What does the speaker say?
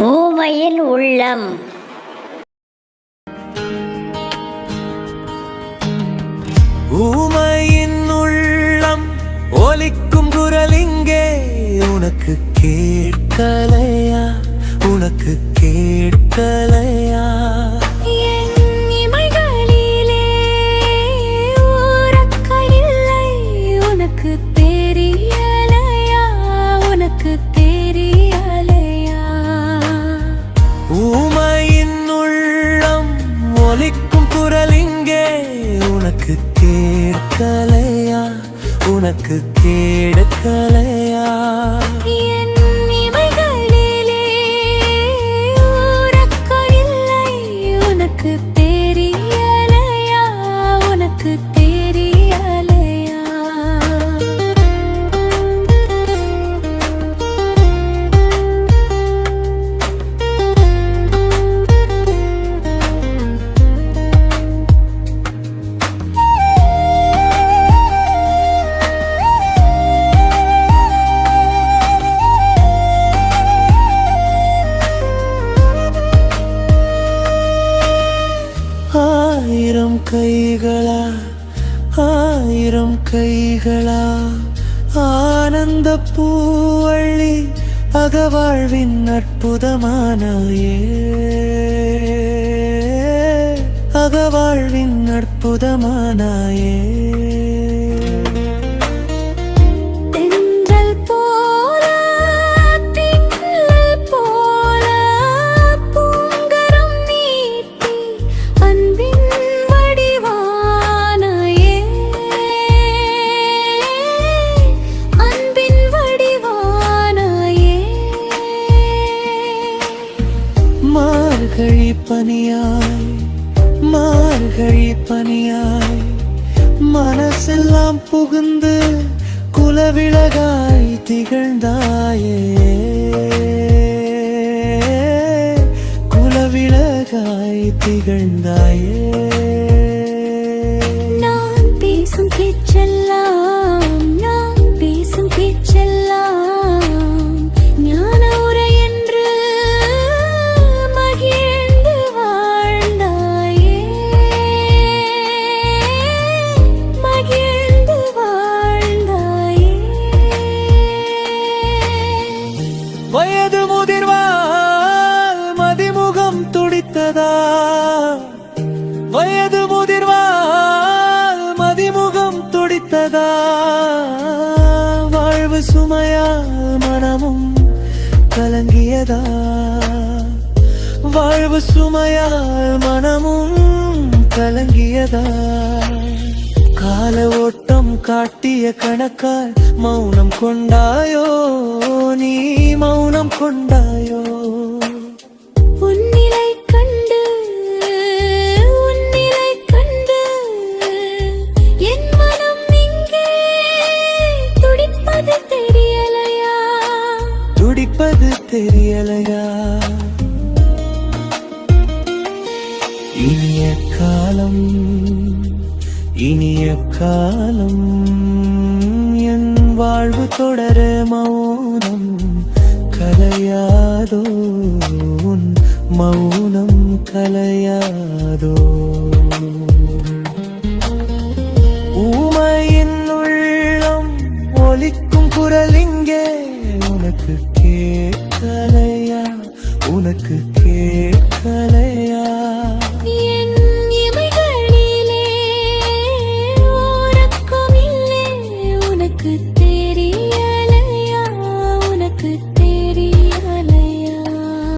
ஊமையின் உள்ளம். ஊமையின் உள்ளம் ஒலிக்கும் குரல் இங்கே உனக்கு கேட்கலையா? உனக்கு கேட்கலையா? ஊமையின் உள்ளம் ஒலிக்கும் குரல் இங்கே உனக்கு கேட்கலையா? உனக்கு கேட்கலையா? ஆயிரம் கைகளா, ஆயிரம் கைகளா, ஆனந்த பூவள்ளி அகவாழ்வின் அற்புதமானாயே, அகவாழ்வின் அற்புதமானாயே. மார்கழி பனியாய், மார்கழி பனியாய், மனசெல்லாம் புகுந்து குலவிளகாய் திகழ்ந்தாயே, குலவிளகாய் திகழ்ந்தாயே. நான் பேசும் பேச்செல்லாம், நான் பேசும் பேச்செல்லாம் ஞான உரை என்று மகிழ்ந்து வாழ்ந்தாயே, மகிழ்ந்து வாழ்ந்தாயே. வயது முதிர்வால் மதிமுகம் துடித்ததா? வயது முதிர்வால் மதிமுகம் துடித்ததா? வாழ்வு சுமையால் மனமும் கலங்கியதா? வாழ்வு சுமையால் மனமும் கலங்கியதா? கால ஓட்டம் காட்டிய கணக்கால் மௌனம் கொண்டாயோ? நீ மௌனம் கொண்டாயோ? உன்னிலை கண்டு, உன்னிலை கண்டு என் மனம் இங்கே துடிப்பது தெரியலையா? துடிப்பது தெரியலையா? இனிய காலம், இனிய காலம் என் வாழ்வு தொடர மௌனம் கலையாதோ? உன் மௌனம் கலையாதோ? ஊமையின் உள்ளம் ஒலிக்கும் குரல் இங்கே உனக்கு கேட்கலையா? உனக்கு கேட்கலையா? என் இமைகளிலே உறக்கமில்லை உனக்கு